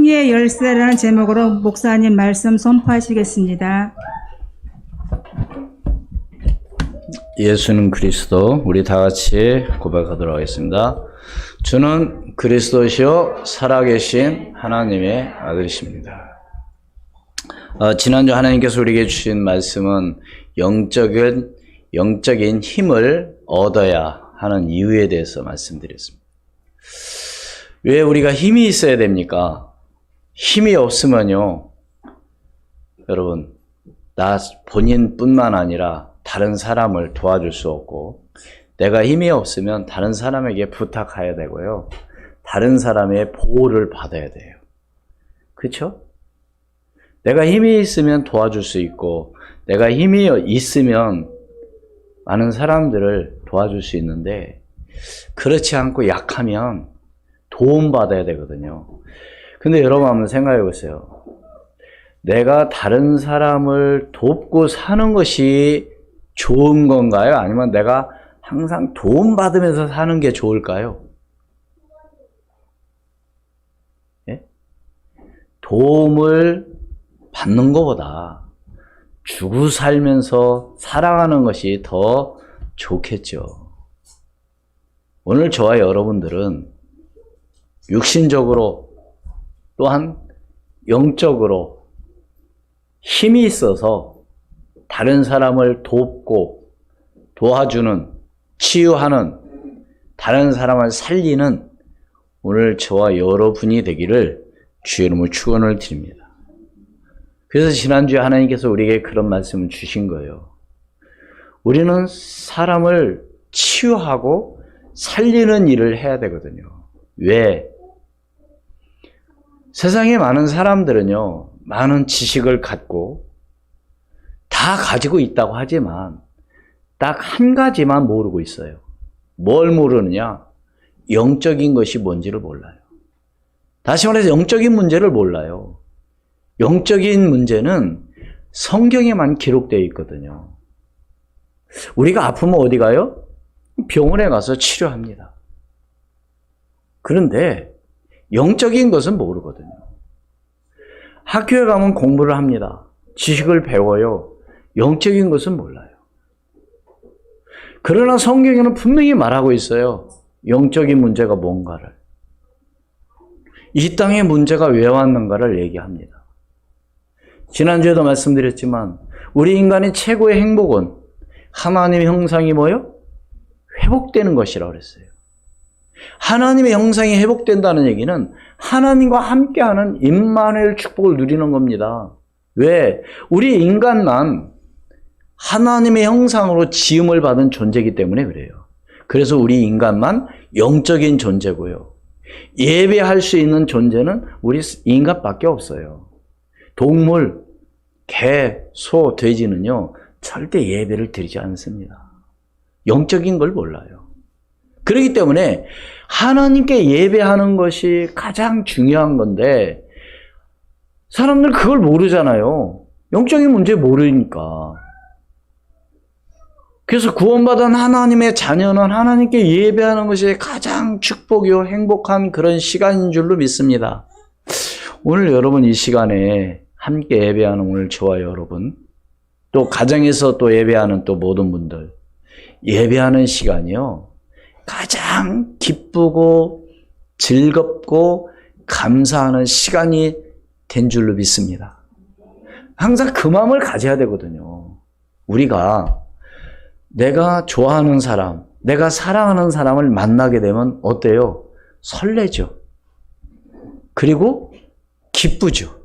승리의 열쇠라는 제목으로 목사님 말씀 선포하시겠습니다. 예수는 그리스도, 우리 다 같이 고백하도록 하겠습니다. 주는 그리스도시요 살아계신 하나님의 아들이십니다. 지난주 하나님께서 우리에게 주신 말씀은 영적인 힘을 얻어야 하는 이유에 대해서 말씀드렸습니다. 왜 우리가 힘이 있어야 됩니까? 힘이 없으면요, 여러분, 나 본인뿐만 아니라 다른 사람을 도와줄 수 없고, 내가 힘이 없으면 다른 사람에게 부탁해야 되고요, 다른 사람의 보호를 받아야 돼요. 그렇죠? 내가 힘이 있으면 도와줄 수 있고, 내가 힘이 있으면 많은 사람들을 도와줄 수 있는데, 그렇지 않고 약하면 도움받아야 되거든요. 근데 여러분 한번 생각해 보세요. 내가 다른 사람을 돕고 사는 것이 좋은 건가요? 아니면 내가 항상 도움받으면서 사는 게 좋을까요? 예? 도움을 받는 것보다 주고 살면서 살아가는 것이 더 좋겠죠. 오늘 저와 여러분들은 육신적으로 또한 영적으로 힘이 있어서 다른 사람을 돕고 도와주는, 치유하는, 다른 사람을 살리는 오늘 저와 여러분이 되기를 주의 이름으로 축원을 드립니다. 그래서 지난주에 하나님께서 우리에게 그런 말씀을 주신 거예요. 우리는 사람을 치유하고 살리는 일을 해야 되거든요. 왜? 세상에 많은 사람들은요, 많은 지식을 갖고 다 가지고 있다고 하지만 딱 한 가지만 모르고 있어요. 뭘 모르느냐? 영적인 것이 뭔지를 몰라요. 다시 말해서 영적인 문제를 몰라요. 영적인 문제는 성경에만 기록되어 있거든요. 우리가 아프면 어디 가요? 병원에 가서 치료합니다. 그런데 영적인 것은 모르거든요. 학교에 가면 공부를 합니다. 지식을 배워요. 영적인 것은 몰라요. 그러나 성경에는 분명히 말하고 있어요. 영적인 문제가 뭔가를. 이 땅의 문제가 왜 왔는가를 얘기합니다. 지난주에도 말씀드렸지만 우리 인간의 최고의 행복은 하나님의 형상이 뭐요? 회복되는 것이라고 그랬어요. 하나님의 형상이 회복된다는 얘기는 하나님과 함께하는 임마누엘 축복을 누리는 겁니다. 왜? 우리 인간만 하나님의 형상으로 지음을 받은 존재이기 때문에 그래요. 그래서 우리 인간만 영적인 존재고요. 예배할 수 있는 존재는 우리 인간밖에 없어요. 동물, 개, 소, 돼지는요, 절대 예배를 드리지 않습니다. 영적인 걸 몰라요. 그렇기 때문에 하나님께 예배하는 것이 가장 중요한 건데 사람들 그걸 모르잖아요. 영적인 문제 모르니까. 그래서 구원받은 하나님의 자녀는 하나님께 예배하는 것이 가장 축복이요 행복한 그런 시간인 줄로 믿습니다. 오늘 여러분 이 시간에 함께 예배하는 오늘 저와 여러분, 또 가정에서 또 예배하는 또 모든 분들, 예배하는 시간이요 가장 기쁘고 즐겁고 감사하는 시간이 된 줄로 믿습니다. 항상 그 마음을 가져야 되거든요. 우리가 내가 좋아하는 사람, 내가 사랑하는 사람을 만나게 되면 어때요? 설레죠. 그리고 기쁘죠.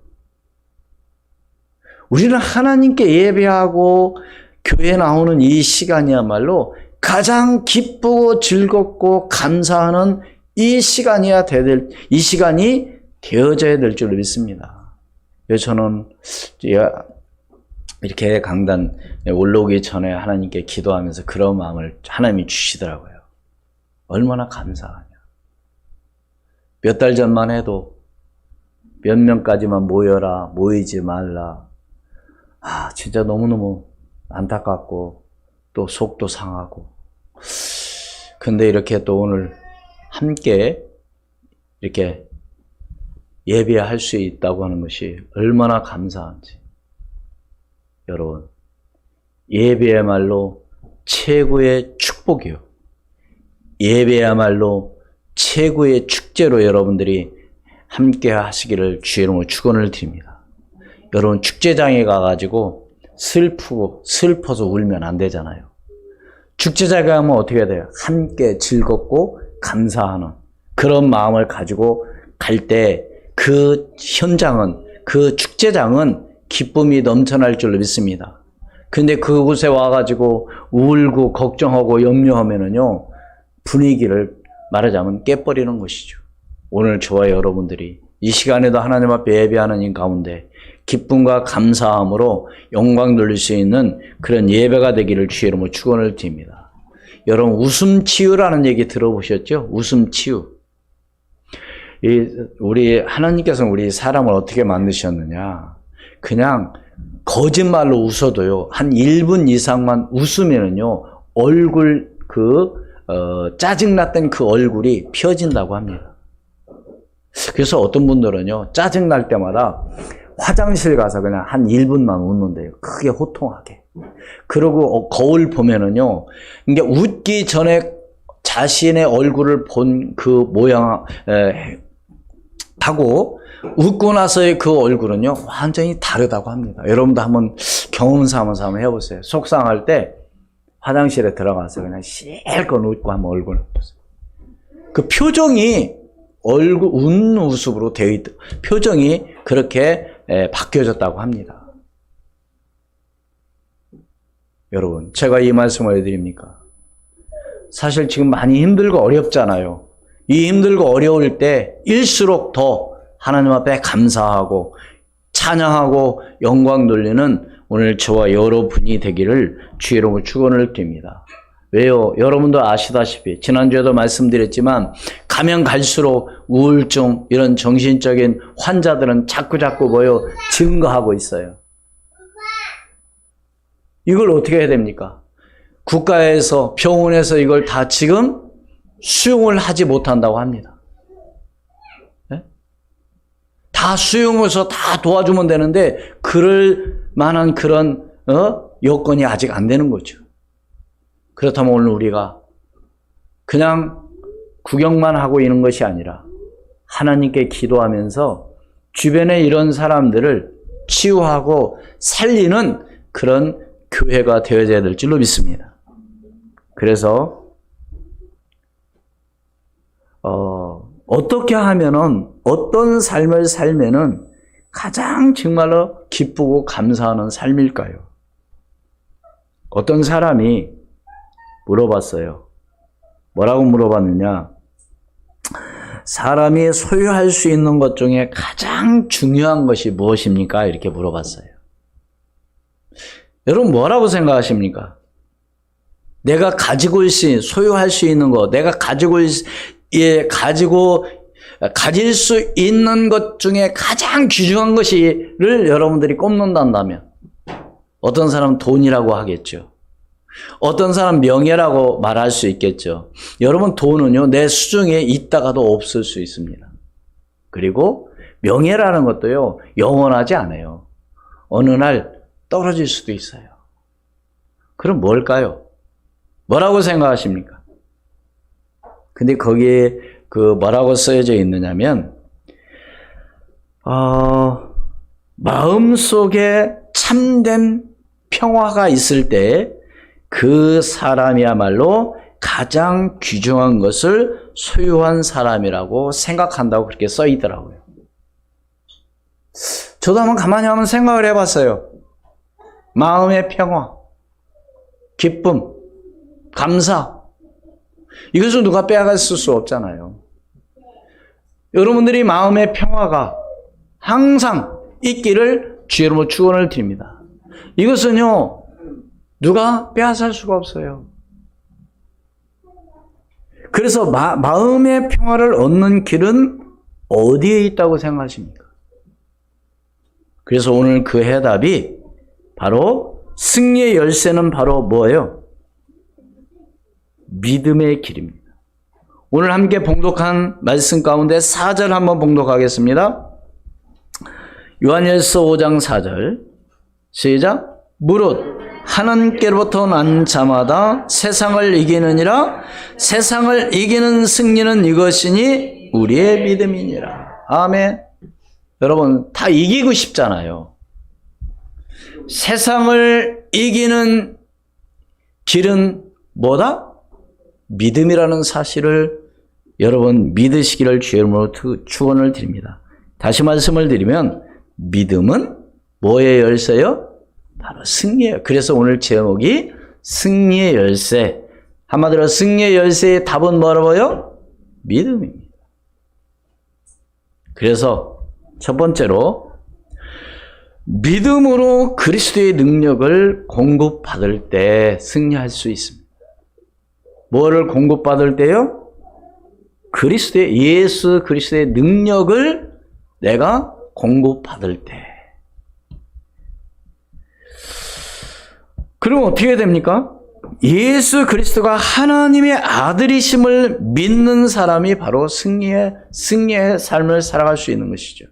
우리는 하나님께 예배하고 교회에 나오는 이 시간이야말로 가장 기쁘고 즐겁고 감사하는 이 시간이 되어져야 될 줄로 믿습니다. 그래서 저는 이렇게 강단 올라오기 전에 하나님께 기도하면서 그런 마음을 하나님이 주시더라고요. 얼마나 감사하냐. 몇 달 전만 해도 몇 명까지만 모여라, 모이지 말라. 진짜 너무너무 안타깝고 또 속도 상하고. 근데 이렇게 또 오늘 함께 이렇게 예배할 수 있다고 하는 것이 얼마나 감사한지. 여러분, 예배야말로 최고의 축복이요. 예배야말로 최고의 축제로 여러분들이 함께 하시기를 주의 이름으로 축원을 드립니다. 여러분, 축제장에 가가지고 슬퍼서 울면 안 되잖아요. 축제장에 가면 어떻게 돼요? 함께 즐겁고 감사하는 그런 마음을 가지고 갈 때 그 현장은, 그 축제장은 기쁨이 넘쳐날 줄로 믿습니다. 근데 그곳에 와가지고 울고 걱정하고 염려하면은요, 분위기를 말하자면 깨버리는 것이죠. 오늘 저와 여러분들이 이 시간에도 하나님 앞에 예배하는 이 가운데 기쁨과 감사함으로 영광 돌릴 수 있는 그런 예배가 되기를 주의 이름으로 축원을 드립니다. 여러분, 웃음치유라는 얘기 들어보셨죠? 웃음치유. 우리 하나님께서는 우리 사람을 어떻게 만드셨느냐? 그냥 거짓말로 웃어도요, 한 1분 이상만 웃으면은요, 얼굴 짜증났던 그 얼굴이 펴진다고 합니다. 그래서 어떤 분들은요, 짜증날 때마다 화장실 가서 그냥 한 1분만 웃는데요. 크게 호통하게. 그리고 거울 보면은요, 이게 웃기 전에 자신의 얼굴을 본 그 모양, 하고, 웃고 나서의 그 얼굴은요, 완전히 다르다고 합니다. 여러분도 한번 경험 삼아서 한번 해보세요. 속상할 때 화장실에 들어가서 그냥 실컷 웃고 한번 얼굴을 보세요. 그 표정이 웃는 모습으로 되어 있다. 표정이 그렇게 바뀌어졌다고 합니다. 여러분, 제가 이 말씀을 해드립니까? 사실 지금 많이 힘들고 어렵잖아요. 이 힘들고 어려울 때일수록 더 하나님 앞에 감사하고 찬양하고 영광 돌리는 오늘 저와 여러분이 되기를 주의 이름으로 축원을 드립니다. 왜요? 여러분도 아시다시피 지난주에도 말씀드렸지만 가면 갈수록 우울증 이런 정신적인 환자들은 자꾸 증가하고 있어요. 이걸 어떻게 해야 됩니까? 국가에서 병원에서 이걸 다 지금 수용을 하지 못한다고 합니다. 네? 다 수용해서 다 도와주면 되는데 그럴 만한 그런 여건이 아직 안 되는 거죠. 그렇다면 오늘 우리가 그냥 구경만 하고 있는 것이 아니라 하나님께 기도하면서 주변에 이런 사람들을 치유하고 살리는 그런 교회가 되어야 될 줄로 믿습니다. 그래서 어떻게 하면은 어떤 삶을 살면은 가장 정말로 기쁘고 감사하는 삶일까요? 어떤 사람이 물어봤어요. 뭐라고 물어봤느냐? 사람이 소유할 수 있는 것 중에 가장 중요한 것이 무엇입니까? 이렇게 물어봤어요. 여러분 뭐라고 생각하십니까? 내가 가지고 소유할 수 있는 것, 내가 가질 수 있는 것 중에 가장 귀중한 것을 여러분들이 꼽는다면 어떤 사람은 돈이라고 하겠죠. 어떤 사람은 명예라고 말할 수 있겠죠. 여러분 돈은요, 내 수중에 있다가도 없을 수 있습니다. 그리고 명예라는 것도요, 영원하지 않아요. 어느 날 떨어질 수도 있어요. 그럼 뭘까요? 뭐라고 생각하십니까? 근데 거기에 뭐라고 쓰여져 있느냐면, 마음속에 참된 평화가 있을 때 그 사람이야말로 가장 귀중한 것을 소유한 사람이라고 생각한다고 그렇게 써 있더라고요. 저도 한번 생각을 해봤어요. 마음의 평화, 기쁨, 감사. 이것을 누가 빼앗을 수 없잖아요. 여러분들이 마음의 평화가 항상 있기를 주의 이름으로 축원을 드립니다. 이것은요, 누가 빼앗을 수가 없어요. 그래서 마음의 평화를 얻는 길은 어디에 있다고 생각하십니까? 그래서 오늘 그 해답이 바로 승리의 열쇠는 바로 뭐예요? 믿음의 길입니다. 오늘 함께 봉독한 말씀 가운데 4절 한번 봉독하겠습니다. 요한일서 5장 4절 시작. 무릇 하나님께로부터 난 자마다 세상을 이기느니라. 세상을 이기는 승리는 이것이니 우리의 믿음이니라. 아멘. 여러분 다 이기고 싶잖아요. 세상을 이기는 길은 뭐다? 믿음이라는 사실을 여러분 믿으시기를 주의 이름으로 축원을 드립니다. 다시 말씀을 드리면 믿음은 뭐의 열쇠요? 바로 승리예요. 그래서 오늘 제목이 승리의 열쇠. 한마디로 승리의 열쇠의 답은 뭐라고요? 믿음입니다. 그래서 첫 번째로 믿음으로 그리스도의 능력을 공급받을 때 승리할 수 있습니다. 뭐를 공급받을 때요? 예수 그리스도의 능력을 내가 공급받을 때. 그럼 어떻게 됩니까? 예수 그리스도가 하나님의 아들이심을 믿는 사람이 바로 승리의 삶을 살아갈 수 있는 것이죠.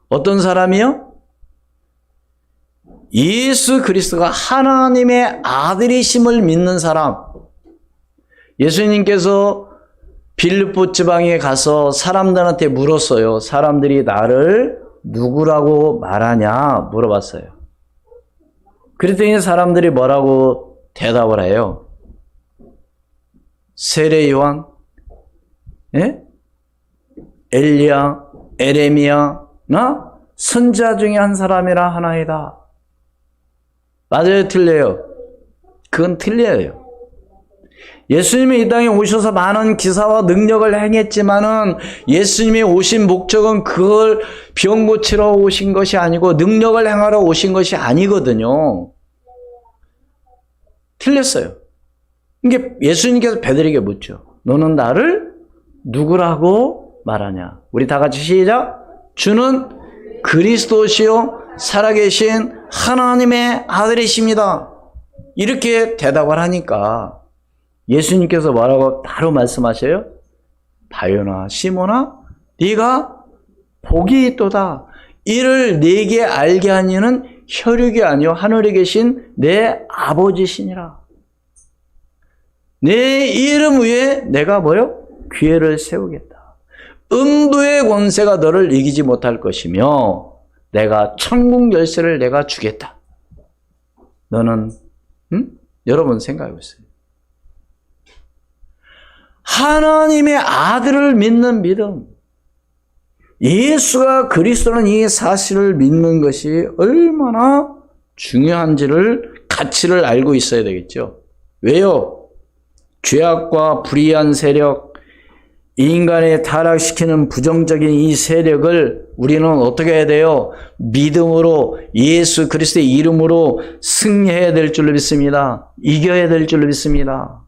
어떤 사람이요? 예수 그리스도가 하나님의 아들이심을 믿는 사람. 예수님께서 빌립보 지방에 가서 사람들한테 물었어요. 사람들이 나를 누구라고 말하냐 물어봤어요. 그랬더니 사람들이 뭐라고 대답을 해요? 세례 요한, 엘리야, 에레미야, 나 선지자 중에 한 사람이라 하나이다. 맞아요, 틀려요? 그건 틀려요. 예수님이 이 땅에 오셔서 많은 기사와 능력을 행했지만은 예수님이 오신 목적은 그걸 병 고치러 오신 것이 아니고 능력을 행하러 오신 것이 아니거든요. 틀렸어요. 이게 예수님께서 베드로에게 묻죠. 너는 나를 누구라고 말하냐? 우리 다 같이 시작. 주는 그리스도시요 살아계신 하나님의 아들이십니다. 이렇게 대답을 하니까 예수님께서 뭐라고 바로 말씀하셔요? 바요나 시몬아 네가 복이 있도다. 이를 네게 알게 한 이는 혈육이 아니요 하늘에 계신 내 아버지시니라. 내 이름 위에 내가 뭐요? 기회를 세우겠다. 음부의 권세가 너를 이기지 못할 것이며 내가 천국 열쇠를 내가 주겠다. 너는 여러분 생각해 보세요. 하나님의 아들을 믿는 믿음, 예수가 그리스도는 이 사실을 믿는 것이 얼마나 중요한지를 가치를 알고 있어야 되겠죠. 왜요? 죄악과 불의한 세력, 인간을 타락시키는 부정적인 이 세력을 우리는 어떻게 해야 돼요? 믿음으로 예수 그리스도의 이름으로 승리해야 될 줄로 믿습니다. 이겨야 될 줄로 믿습니다.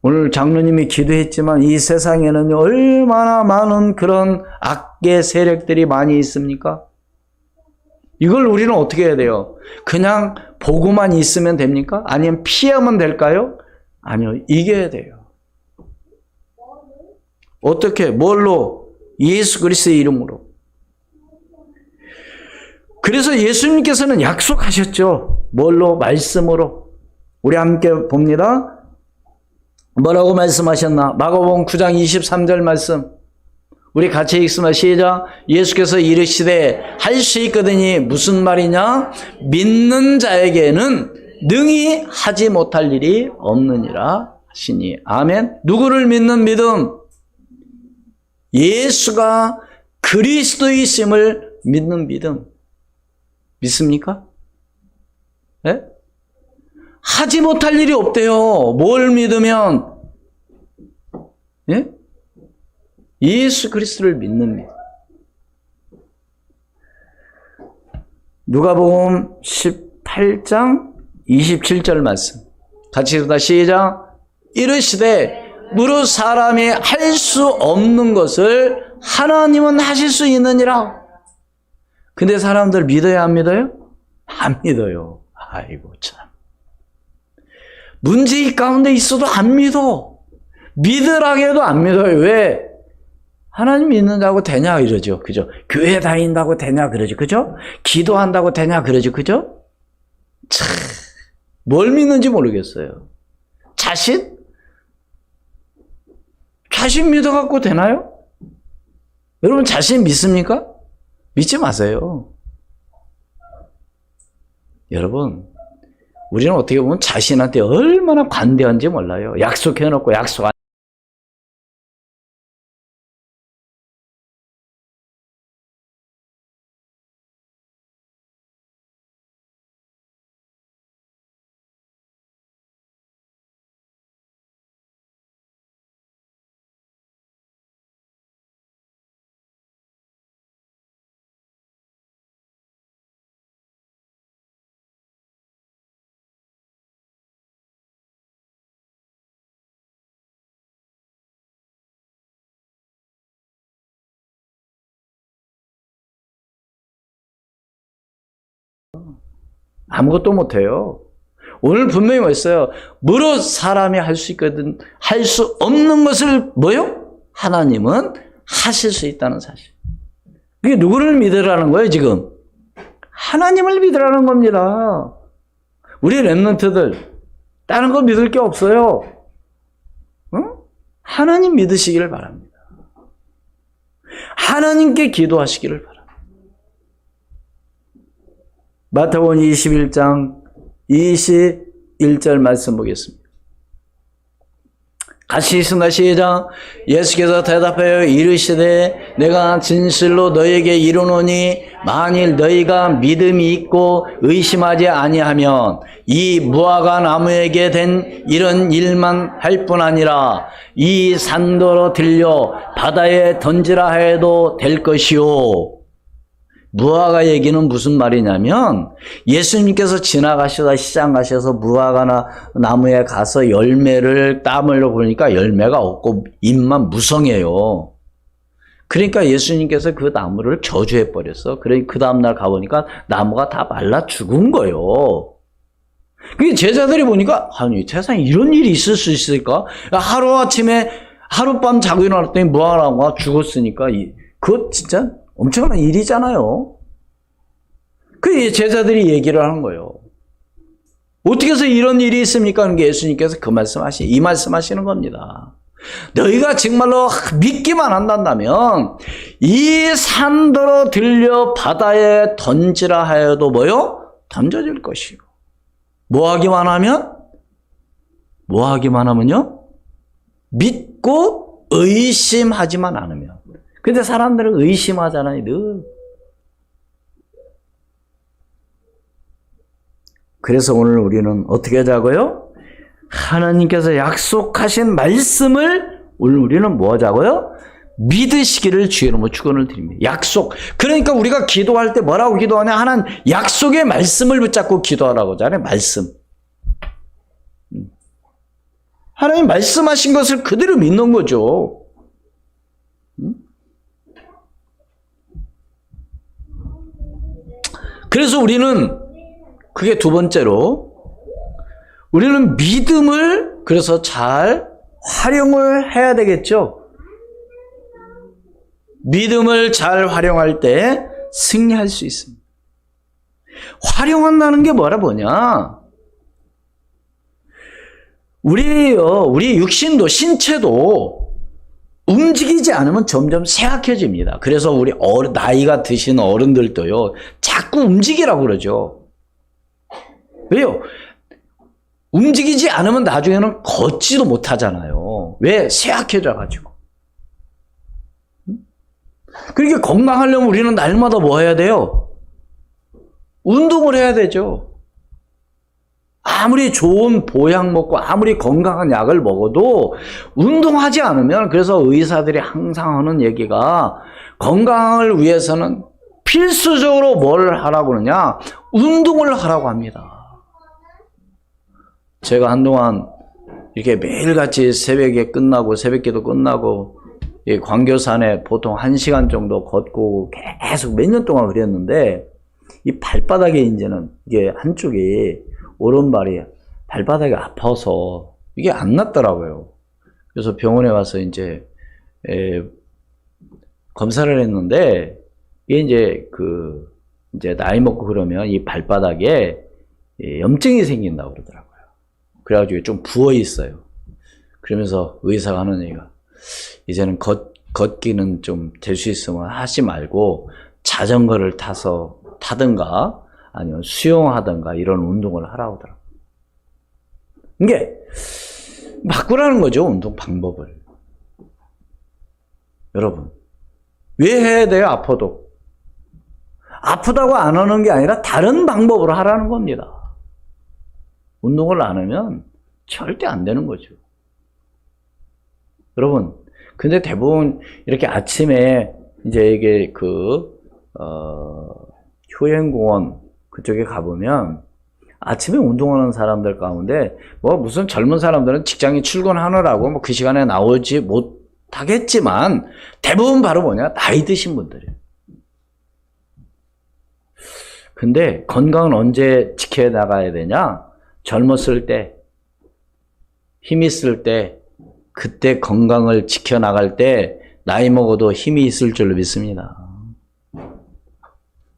오늘 장로님이 기도했지만 이 세상에는 얼마나 많은 그런 악의 세력들이 많이 있습니까? 이걸 우리는 어떻게 해야 돼요? 그냥 보고만 있으면 됩니까? 아니면 피하면 될까요? 아니요, 이겨야 돼요. 어떻게? 뭘로? 예수 그리스도의 이름으로. 그래서 예수님께서는 약속하셨죠. 뭘로? 말씀으로. 우리 함께 봅니다. 뭐라고 말씀하셨나? 마가복음 9장 23절 말씀. 우리 같이 읽습니다. 시작. 예수께서 이르시되 할 수 있거든이 무슨 말이냐? 믿는 자에게는 능히 하지 못할 일이 없느니라 하시니. 아멘. 누구를 믿는 믿음? 예수가 그리스도이심을 믿는 믿음. 믿습니까? 네? 하지 못할 일이 없대요. 뭘 믿으면? 예? 예수 그리스도를 믿는 믿음. 누가복음 18장 27절 말씀. 같이 읽다 시작. 이르시되 무릇 사람이 할 수 없는 것을 하나님은 하실 수 있느니라. 근데 사람들 믿어야 안 믿어요? 안 믿어요. 아이고 참. 문제 가운데 있어도 안 믿어. 믿으라 해도 안 믿어요. 왜? 하나님 믿는다고 되냐 이러죠. 그죠? 교회 다닌다고 되냐 그러죠. 그죠? 기도한다고 되냐 그러죠. 그죠? 참, 뭘 믿는지 모르겠어요. 자신? 자신 믿어갖고 되나요? 여러분 자신 믿습니까? 믿지 마세요. 여러분, 우리는 어떻게 보면 자신한테 얼마나 관대한지 몰라요. 약속해놓고 약속 안 아무것도 못해요. 오늘 분명히 뭐였어요? 무릇 사람이 할 수 있거든 할 수 없는 것을 뭐요? 하나님은 하실 수 있다는 사실. 그게 누구를 믿으라는 거예요 지금? 하나님을 믿으라는 겁니다. 우리 랩런트들 다른 거 믿을 게 없어요. 응? 하나님 믿으시기를 바랍니다. 하나님께 기도하시기를 바랍니다. 마태복음 21장 21절 말씀 보겠습니다. 같이 있습니다. 시작. 예수께서 대답하여 이르시되 내가 진실로 너희에게 이르노니 만일 너희가 믿음이 있고 의심하지 아니하면 이 무화과 나무에게 된 이런 일만 할 뿐 아니라 이 산더러 들려 바다에 던지라 해도 될 것이요. 무화과 얘기는 무슨 말이냐면 예수님께서 지나가시다 시장 가셔서 무화과 나무에 가서 열매를 따으려고 그러니까 열매가 없고 잎만 무성해요. 그러니까 예수님께서 그 나무를 저주해 버렸어. 그러니까 그 다음날 가보니까 나무가 다 말라 죽은 거예요. 그 제자들이 보니까 아니 세상에 이런 일이 있을 수 있을까? 하루아침에 하룻밤 자고 일어났더니 무화과 나무가 죽었으니까 그거 진짜 엄청난 일이잖아요. 그 제자들이 얘기를 하는 거예요. 어떻게 해서 이런 일이 있습니까? 하는 게 예수님께서 이 말씀하시는 겁니다. 너희가 정말로 믿기만 한다면 이 산더러 들려 바다에 던지라 하여도 뭐요? 던져질 것이요. 뭐 하기만 하면요? 믿고 의심하지만 않으면. 근데 사람들은 의심하잖아요, 늘. 그래서 오늘 우리는 어떻게 하자고요? 하나님께서 약속하신 말씀을 오늘 우리는 뭐 하자고요? 믿으시기를 주의 이름으로 축원을 드립니다. 약속. 그러니까 우리가 기도할 때 뭐라고 기도하냐? 하나님 약속의 말씀을 붙잡고 기도하라고 하잖아요. 말씀. 하나님 말씀하신 것을 그대로 믿는 거죠. 그래서 우리는 그게 두 번째로 우리는 믿음을 그래서 잘 활용을 해야 되겠죠. 믿음을 잘 활용할 때 승리할 수 있습니다. 활용한다는 게 뭐냐? 우리 육신도 신체도 움직이지 않으면 점점 쇠약해집니다. 그래서 우리 나이가 드신 어른들도요, 자꾸 움직이라고 그러죠. 왜요? 움직이지 않으면 나중에는 걷지도 못하잖아요. 왜? 쇠약해져가지고. 그러니까 건강하려면 우리는 날마다 뭐 해야 돼요? 운동을 해야 되죠. 아무리 좋은 보약 먹고 아무리 건강한 약을 먹어도 운동하지 않으면, 그래서 의사들이 항상 하는 얘기가 건강을 위해서는 필수적으로 뭘 하라고 그러냐? 운동을 하라고 합니다. 제가 한동안 이렇게 매일같이 새벽에 끝나고 새벽기도 끝나고 광교산에 보통 1시간 정도 걷고 계속 몇 년 동안 그랬는데 이 발바닥에 이제는 이게 한쪽이 오른발이 발바닥이 아파서 이게 안 낫더라고요. 그래서 병원에 가서 이제 검사를 했는데, 이게 이제 나이 먹고 그러면 이 발바닥에 염증이 생긴다고 그러더라고요. 그래가지고 좀 부어 있어요. 그러면서 의사가 하는 얘기가, 이제는 걷기는 좀 될 수 있으면 하지 말고 자전거를 타든가 아니면 수영하든가 이런 운동을 하라고 하더라고요. 이게 바꾸라는 거죠, 운동 방법을. 여러분, 왜 해야 돼요? 아파도. 아프다고 안 하는 게 아니라 다른 방법으로 하라는 겁니다. 운동을 안 하면 절대 안 되는 거죠. 여러분, 근데 대부분 이렇게 아침에 이제 이게 효행공원 그쪽에 가보면 아침에 운동하는 사람들 가운데 뭐 무슨 젊은 사람들은 직장에 출근하느라고 뭐 그 시간에 나오지 못하겠지만 대부분 바로 뭐냐? 나이 드신 분들이에요. 근데 건강은 언제 지켜나가야 되냐? 젊었을 때, 힘 있을 때, 그때 건강을 지켜나갈 때 나이 먹어도 힘이 있을 줄로 믿습니다.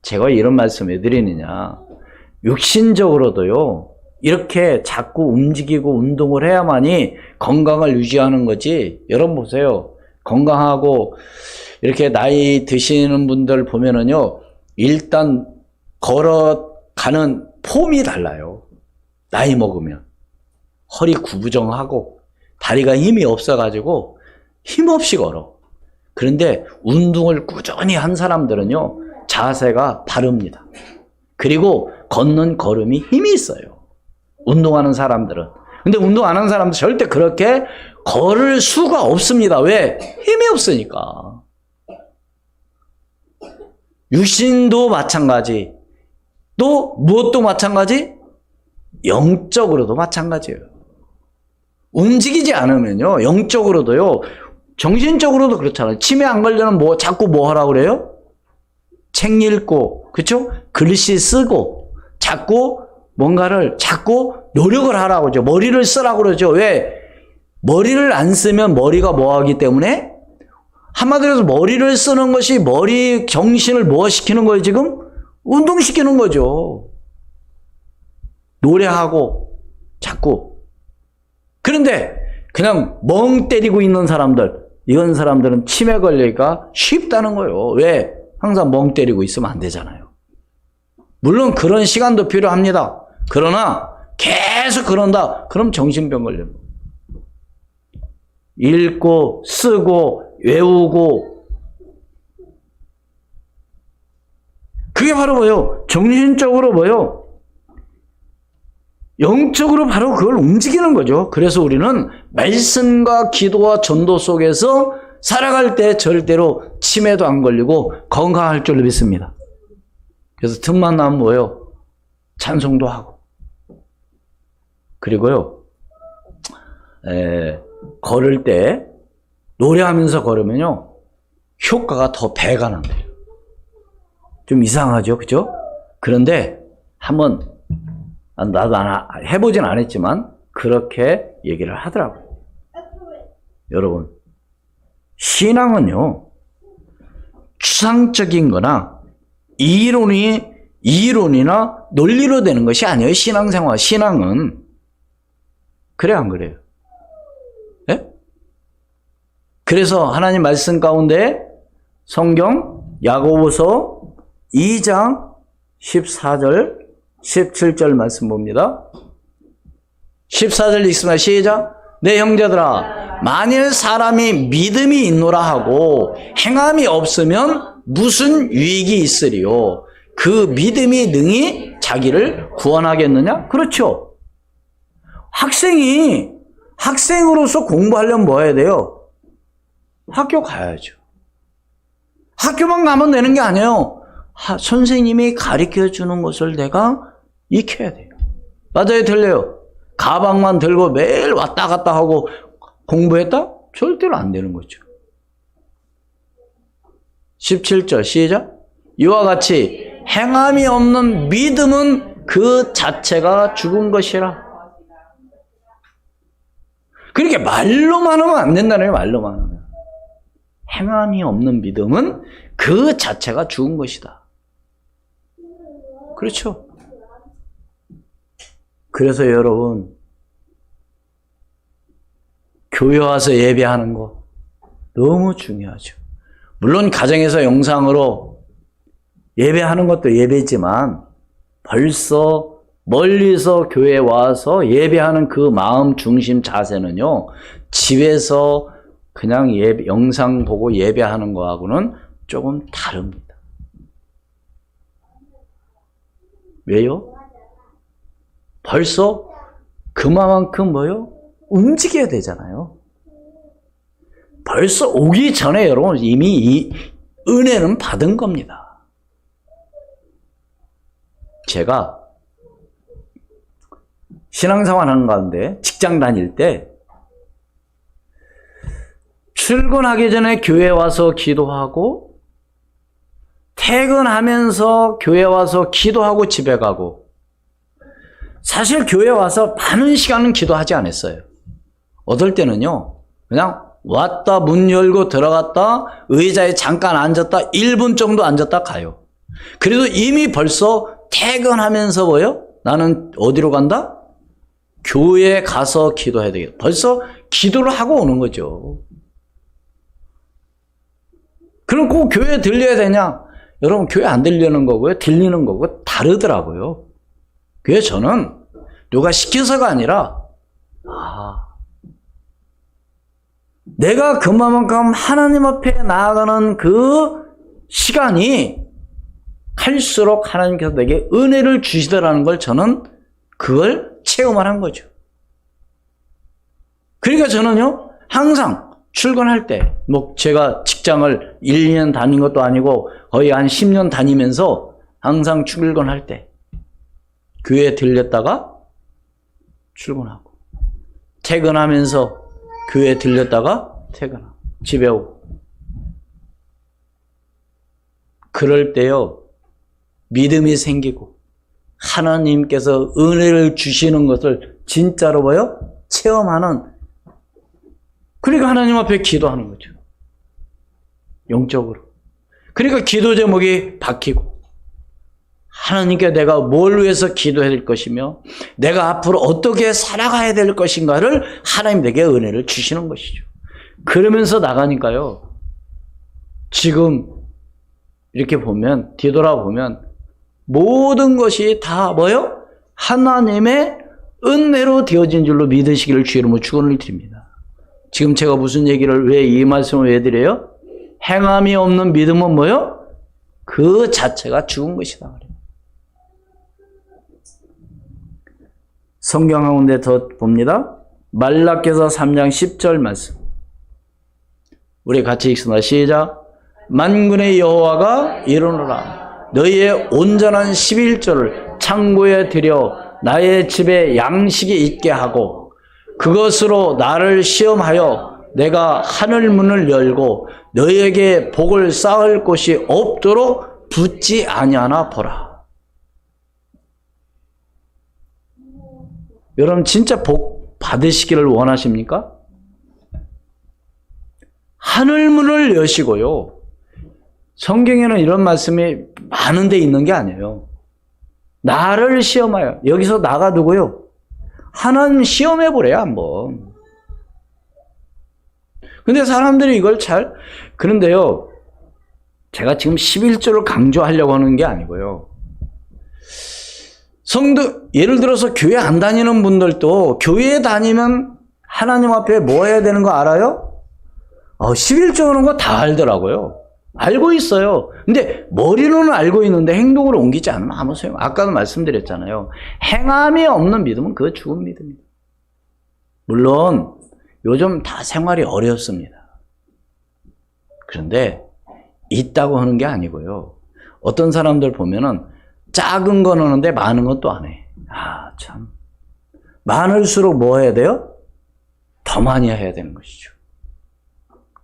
제가 이런 말씀 왜 드리느냐? 육신적으로도요, 이렇게 자꾸 움직이고 운동을 해야만이 건강을 유지하는 거지. 여러분 보세요. 건강하고 이렇게 나이 드시는 분들 보면은요, 일단 걸어가는 폼이 달라요. 나이 먹으면. 허리 구부정하고 다리가 힘이 없어가지고 힘없이 걸어. 그런데 운동을 꾸준히 한 사람들은요, 자세가 바릅니다. 그리고 걷는 걸음이 힘이 있어요. 운동하는 사람들은. 근데 운동 안 하는 사람들 절대 그렇게 걸을 수가 없습니다. 왜? 힘이 없으니까. 육신도 마찬가지. 또 무엇도 마찬가지? 영적으로도 마찬가지예요. 움직이지 않으면요, 영적으로도요, 정신적으로도 그렇잖아요. 치매 안 걸려면 자꾸 뭐 하라고 그래요? 책 읽고, 그쵸? 글씨 쓰고, 자꾸 노력을 하라고 그러죠. 머리를 쓰라고 그러죠. 왜? 머리를 안 쓰면 머리가 뭐 하기 때문에? 한마디로 해서 머리를 쓰는 것이 머리 정신을 뭐 시키는 거예요, 지금? 운동시키는 거죠. 노래하고, 자꾸. 그런데, 그냥 멍 때리고 있는 사람들, 이런 사람들은 치매 걸리기가 쉽다는 거예요. 왜? 항상 멍 때리고 있으면 안 되잖아요. 물론 그런 시간도 필요합니다. 그러나, 계속 그런다. 그럼 정신병 걸려요. 읽고, 쓰고, 외우고, 그게 바로 뭐예요? 정신적으로 뭐예요? 영적으로 바로 그걸 움직이는 거죠. 그래서 우리는 말씀과 기도와 전도 속에서 살아갈 때 절대로 치매도 안 걸리고 건강할 줄로 믿습니다. 그래서 틈만 나면 뭐예요? 찬송도 하고. 그리고요, 걸을 때 노래하면서 걸으면요, 효과가 더 배가 난대요. 좀 이상하죠, 그죠? 그런데 한번 나도 해보진 않았지만 그렇게 얘기를 하더라고요. 여러분, 신앙은요, 추상적인 거나 이론이나 논리로 되는 것이 아니에요. 신앙생활, 신앙은. 그래, 안 그래요? 예? 그래서 하나님 말씀 가운데 성경 야고보서 2장 14절 17절 말씀 봅니다. 14절 읽습니다. 시작. 내 형제들아, 만일 사람이 믿음이 있노라 하고 행함이 없으면 무슨 유익이 있으리요? 그 믿음이 능히 자기를 구원하겠느냐? 그렇죠. 학생으로서 공부하려면 뭐 해야 돼요? 학교 가야죠. 학교만 가면 되는 게 아니에요. 선생님이 가르쳐 주는 것을 내가 익혀야 돼요. 맞아요, 들려요? 가방만 들고 매일 왔다 갔다 하고 공부했다? 절대로 안 되는 거죠. 17절 시작. 이와 같이 행함이 없는 믿음은 그 자체가 죽은 것이라. 그렇게 말로만 하면 안 된다는 거예요. 말로만 하면. 행함이 없는 믿음은 그 자체가 죽은 것이다. 그렇죠? 그래서 여러분, 교회 와서 예배하는 거 너무 중요하죠. 물론 가정에서 영상으로 예배하는 것도 예배지만 벌써 멀리서 교회에 와서 예배하는 그 마음 중심 자세는요, 집에서 그냥 영상 보고 예배하는 거하고는 조금 다릅니다. 왜요? 벌써 그만큼 뭐요? 움직여야 되잖아요. 벌써 오기 전에 여러분 이미 이 은혜는 받은 겁니다. 제가 신앙생활 하는 가운데 직장 다닐 때 출근하기 전에 교회 와서 기도하고 퇴근하면서 교회 와서 기도하고 집에 가고, 사실 교회 와서 많은 시간은 기도하지 않았어요. 어떨 때는요, 그냥 왔다 문 열고 들어갔다 의자에 잠깐 앉았다 1분 정도 앉았다 가요. 그래도 이미 벌써 퇴근하면서 뭐요? 나는 어디로 간다? 교회에 가서 기도해야 되겠다. 벌써 기도를 하고 오는 거죠. 그럼 꼭 교회에 들려야 되냐? 여러분, 교회 안 들리는 거고요, 들리는 거고 다르더라고요. 그래서 저는 누가 시켜서가 아니라 내가 그만큼 하나님 앞에 나아가는 그 시간이 갈수록 하나님께서 내게 은혜를 주시더라는 걸 저는 그걸 체험을 한 거죠. 그러니까 저는요, 항상 출근할 때, 뭐 제가 직장을 1, 2년 다닌 것도 아니고 거의 한 10년 다니면서 항상 출근할 때 교회에 들렸다가 출근하고, 퇴근하면서 교회에 들렸다가 퇴근하고 집에 오고. 그럴 때요, 믿음이 생기고 하나님께서 은혜를 주시는 것을 진짜로 뭐요? 체험하는, 그러니까 하나님 앞에 기도하는 거죠. 영적으로. 그러니까 기도 제목이 바뀌고, 하나님께 내가 뭘 위해서 기도해야 될 것이며 내가 앞으로 어떻게 살아가야 될 것인가를 하나님 내게 은혜를 주시는 것이죠. 그러면서 나가니까요, 지금 이렇게 보면, 뒤돌아보면 모든 것이 다 뭐요? 하나님의 은혜로 되어진 줄로 믿으시기를 주의 이름으로 축원을 드립니다. 지금 제가 무슨 얘기를, 왜 이 말씀을 왜 드려요? 행함이 없는 믿음은 뭐요? 그 자체가 죽은 것이다. 성경 가운데 더 봅니다. 말라기서 3장 10절 말씀. 우리 같이 읽습니다. 시작. 만군의 여호와가 이르노라. 너희의 온전한 11조를 창고에 들여 나의 집에 양식이 있게 하고, 그것으로 나를 시험하여 내가 하늘 문을 열고 너희에게 복을 쌓을 곳이 없도록 붙지 아니하나 보라. 여러분, 진짜 복 받으시기를 원하십니까? 하늘 문을 여시고요. 성경에는 이런 말씀이 많은 데 있는 게 아니에요. 나를 시험하여. 여기서 나가 누구요? 하나님 시험해 보래요, 한번. 근데 사람들이 이걸 그런데요, 제가 지금 11조를 강조하려고 하는 게 아니고요. 성도, 예를 들어서 교회 안 다니는 분들도 교회에 다니면 하나님 앞에 뭐 해야 되는 거 알아요? 11조 하는 거 다 알더라고요. 알고 있어요. 근데 머리로는 알고 있는데 행동으로 옮기지 않으면 아무 소용. 아까도 말씀드렸잖아요. 행함이 없는 믿음은 그거 죽은 믿음입니다. 물론 요즘 다 생활이 어렵습니다. 그런데 있다고 하는 게 아니고요. 어떤 사람들 보면은 작은 건 하는데 많은 건 또 안 해. 참. 많을수록 뭐 해야 돼요? 더 많이 해야 되는 것이죠.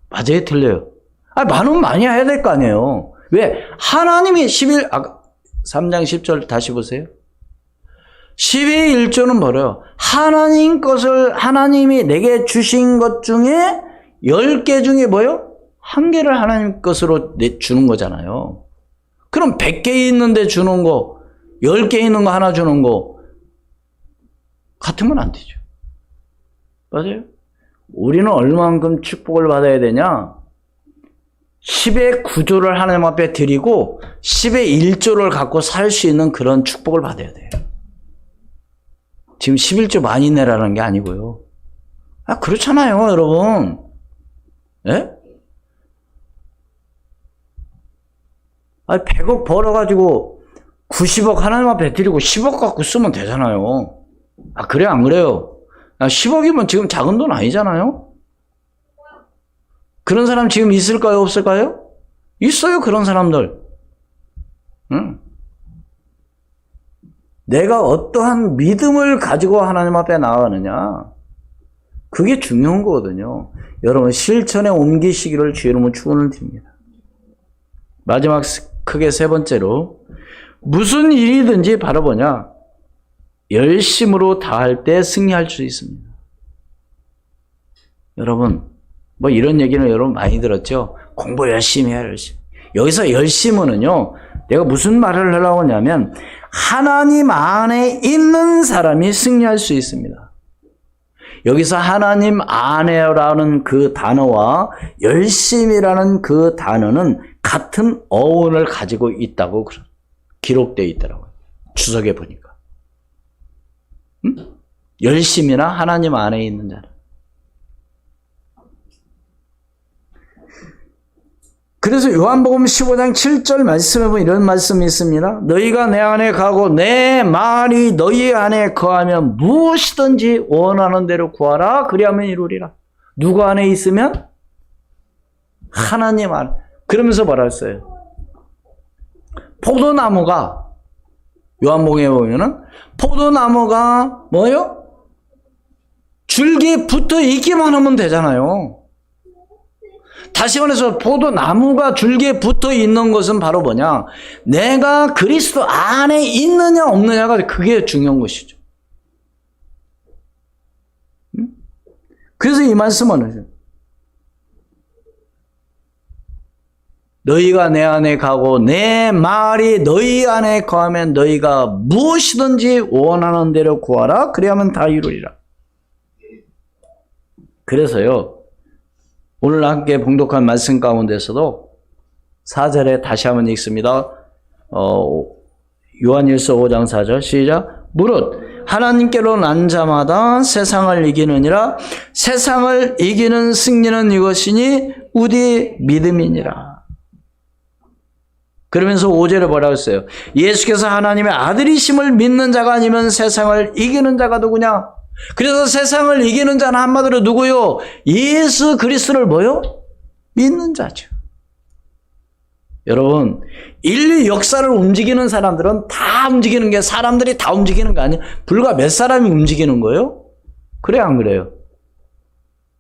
맞아요? 틀려요? 많으면 많이 해야 될 거 아니에요. 왜? 하나님이 3장 10절 다시 보세요. 12.1조는 뭐래요? 하나님 것을, 하나님이 내게 주신 것 중에 10개 중에 뭐요? 한 개를 하나님 것으로 주는 거잖아요. 그럼 100개 있는데 주는 거, 10개 있는 거 하나 주는 거 같으면 안 되죠. 맞아요? 우리는 얼마만큼 축복을 받아야 되냐? 10의 9조를 하나님 앞에 드리고 10의 1조를 갖고 살 수 있는 그런 축복을 받아야 돼요. 지금 11조 많이 내라는 게 아니고요. 그렇잖아요, 여러분. 예? 100억 벌어가지고 90억 하나님 앞에 드리고 10억 갖고 쓰면 되잖아요. 그래요, 안 그래요? 10억이면 지금 작은 돈 아니잖아요? 그런 사람 지금 있을까요, 없을까요? 있어요, 그런 사람들. 응. 내가 어떠한 믿음을 가지고 하나님 앞에 나아가느냐, 그게 중요한 거거든요. 여러분, 실천에 옮기시기를 주의 이름으로 축원을 드립니다. 마지막 크게 세 번째로, 무슨 일이든지 바로 뭐냐? 열심으로 다할 때 승리할 수 있습니다. 여러분, 뭐 이런 얘기는 여러분 많이 들었죠? 공부 열심히 해야 열심히. 여기서 열심은요, 내가 무슨 말을 하려고 하냐면, 하나님 안에 있는 사람이 승리할 수 있습니다. 여기서 하나님 안에라는 그 단어와 열심이라는 그 단어는 같은 어원을 가지고 있다고 기록되어 있더라고요. 주석에 보니까. 열심이나 하나님 안에 있는 자는. 그래서 요한복음 15장 7절 말씀에 보면 이런 말씀이 있습니다. 너희가 내 안에 가고 내 말이 너희 안에 거하면 무엇이든지 원하는 대로 구하라. 그리하면 이루리라. 누구 안에 있으면? 하나님 안에. 그러면서 뭐라 했어요? 포도나무가, 요한복음에 보면은 포도나무가 뭐요? 줄기에 붙어 있기만 하면 되잖아요. 다시 말해서 포도나무가 줄기에 붙어 있는 것은 바로 뭐냐? 내가 그리스도 안에 있느냐 없느냐가 그게 중요한 것이죠. 그래서 이 말씀은 너희가 내 안에 가고 내 말이 너희 안에 거하면 너희가 무엇이든지 원하는 대로 구하라. 그래야만 다 이루리라. 그래서요, 오늘 함께 봉독한 말씀 가운데서도 4절에 다시 한번 읽습니다. 요한일서 5장 4절 시작. 무릇 하나님께로 난 자마다 세상을 이기느니라. 세상을 이기는 승리는 이것이니 우리 믿음이니라. 그러면서 5절에 뭐라고 했어요? 예수께서 하나님의 아들이심을 믿는 자가 아니면 세상을 이기는 자가 누구냐? 그래서 세상을 이기는 자는 한마디로 누구요? 예수 그리스도를 뭐요? 믿는 자죠. 여러분, 인류 역사를 움직이는 사람들은 다 움직이는 게, 사람들이 다 움직이는 거 아니에요? 불과 몇 사람이 움직이는 거예요? 그래, 안 그래요?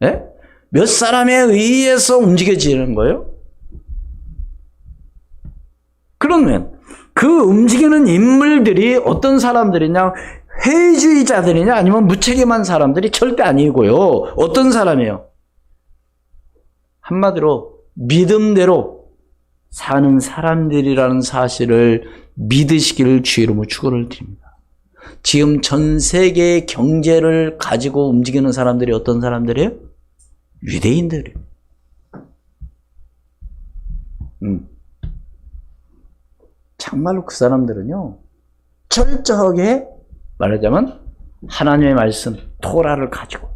네? 몇 사람에 의해서 움직여지는 거예요? 그러면 그 움직이는 인물들이 어떤 사람들이냐? 회의주의자들이냐 아니면 무책임한 사람들이 절대 아니고요. 어떤 사람이에요? 한마디로 믿음대로 사는 사람들이라는 사실을 믿으시기를 주의 이름으로 축원을 드립니다. 지금 전 세계의 경제를 가지고 움직이는 사람들이 어떤 사람들이에요? 유대인들이에요. 정말로 그 사람들은요, 철저하게 말하자면 하나님의 말씀, 토라를 가지고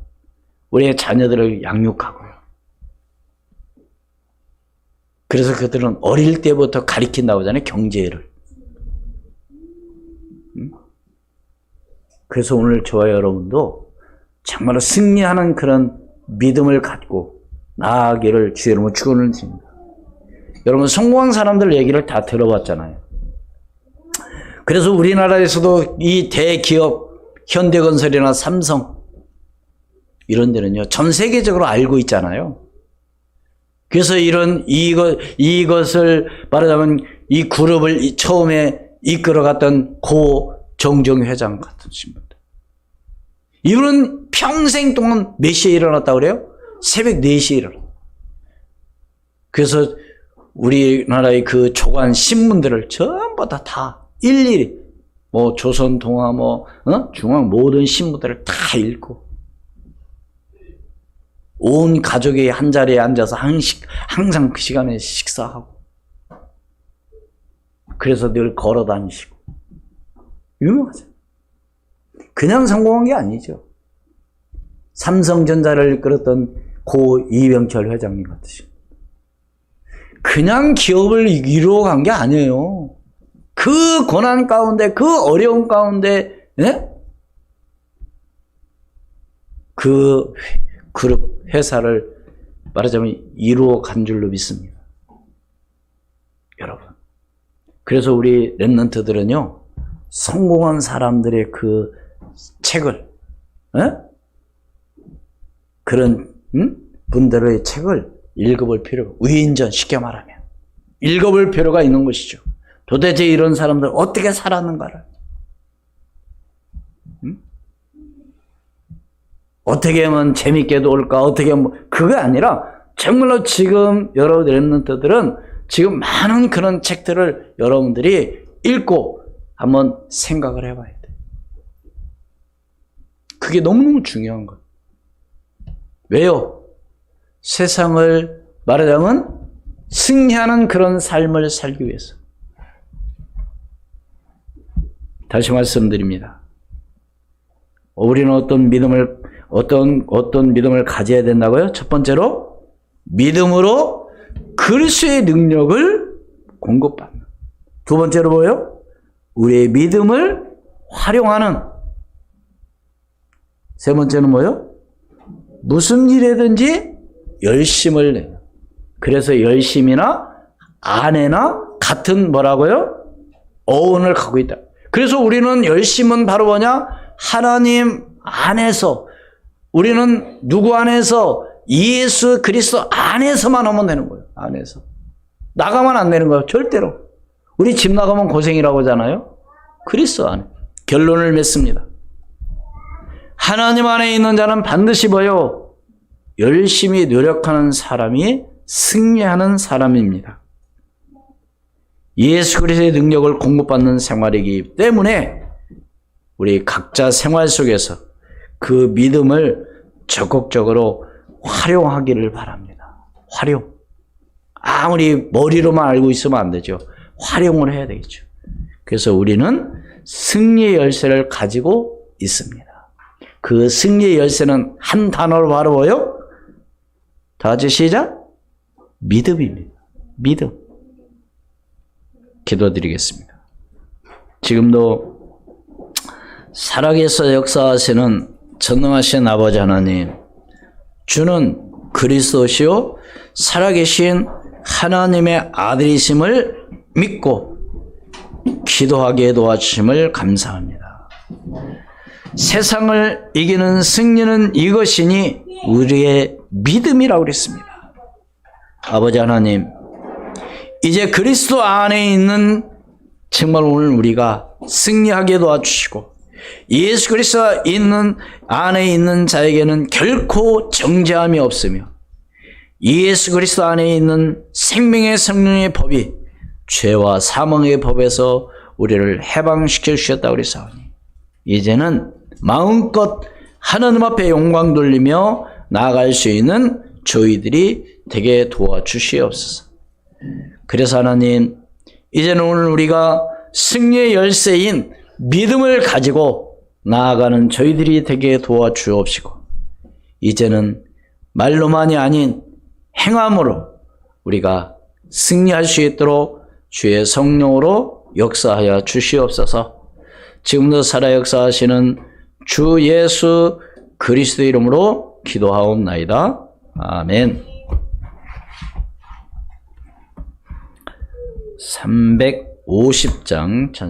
우리의 자녀들을 양육하고요. 그래서 그들은 어릴 때부터 가르친다고 하잖아요, 경제를. 그래서 오늘 저와 여러분도 정말로 승리하는 그런 믿음을 갖고 나아가기를 주의 이름으로 축원을 드립니다. 여러분, 성공한 사람들 얘기를 다 들어봤잖아요. 그래서 우리나라에서도 이 대기업 현대건설이나 삼성 이런 데는요, 전 세계적으로 알고 있잖아요. 그래서 이것을 말하자면 이 그룹을 처음에 이끌어갔던 고 정정 회장 같은 분들, 이분은 평생 동안 몇 시에 일어났다고 그래요? 새벽 4시에 일어났어요. 그래서 우리나라의 그 조간 신문들을 전부 다 일일이 뭐 조선, 동아, 중앙 모든 신문들을 다 읽고 온 가족이 한 자리에 앉아서 항상 그 시간에 식사하고 그래서 늘 걸어 다니시고 유명하죠. 그냥 성공한 게 아니죠. 삼성전자를 이끌었던 고 이병철 회장님 같으시. 그냥 기업을 이루어간 게 아니에요. 그 고난 가운데, 그 어려움 가운데, 예? 그 그룹 회사를 말하자면 이루어간 줄로 믿습니다. 여러분. 그래서 우리 랩런트들은요, 성공한 사람들의 그 책을, 예? 그런 분들의 책을 읽어볼 필요가, 위인전 쉽게 말하면 읽어볼 필요가 있는 것이죠. 도대체 이런 사람들 어떻게 살았는가를, 어떻게 하면 재밌게 놀까, 어떻게 하면, 그게 아니라 정말로 지금 여러분 랩런트들은 지금 많은 그런 책들을 여러분들이 읽고 한번 생각을 해봐야 돼. 그게 너무너무 중요한 거예요. 왜요? 세상을 말하자면 승리하는 그런 삶을 살기 위해서. 다시 말씀드립니다. 우리는 어떤 믿음을 가져야 된다고요? 첫 번째로 믿음으로 그리스도의 능력을 공급받는. 두 번째로 뭐예요? 우리의 믿음을 활용하는. 세 번째는 뭐예요? 무슨 일이든지 열심을 내요. 그래서 열심이나 아내나 같은 뭐라고요? 어원을 갖고 있다. 그래서 우리는 열심은 바로 뭐냐? 하나님 안에서, 우리는 누구 안에서? 예수 그리스도 안에서만 하면 되는 거예요. 안에서. 나가면 안 되는 거예요. 절대로. 우리 집 나가면 고생이라고 하잖아요. 그리스도 안에. 결론을 맺습니다. 하나님 안에 있는 자는 반드시 뭐요? 열심히 노력하는 사람이 승리하는 사람입니다. 예수 그리스도의 능력을 공급받는 생활이기 때문에 우리 각자 생활 속에서 그 믿음을 적극적으로 활용하기를 바랍니다. 활용. 아무리 머리로만 알고 있으면 안 되죠. 활용을 해야 되겠죠. 그래서 우리는 승리의 열쇠를 가지고 있습니다. 그 승리의 열쇠는 한 단어로 바로 뭐요? 다 같이 시작. 믿음입니다. 믿음. 기도드리겠습니다. 지금도 살아계셔 역사하시는 전능하신 아버지 하나님, 주는 그리스도시요 살아계신 하나님의 아들이심을 믿고 기도하게 도와주심을 감사합니다. 세상을 이기는 승리는 이것이니 우리의 믿음이라고 그랬습니다. 아버지 하나님, 이제 그리스도 안에 있는 정말 오늘 우리가 승리하게 도와주시고 예수 그리스도 안에 있는 자에게는 결코 정죄함이 없으며 예수 그리스도 안에 있는 생명의 성령의 법이 죄와 사망의 법에서 우리를 해방시켜 주셨다고 그랬사오니 이제는 마음껏 하나님 앞에 영광 돌리며 나아갈 수 있는 저희들이 되게 도와주시옵소서. 그래서 하나님, 이제는 오늘 우리가 승리의 열쇠인 믿음을 가지고 나아가는 저희들이 되게 도와주옵시고 이제는 말로만이 아닌 행함으로 우리가 승리할 수 있도록 주의 성령으로 역사하여 주시옵소서. 지금도 살아 역사하시는 주 예수 그리스도 이름으로 기도하옵나이다. 아멘. 350장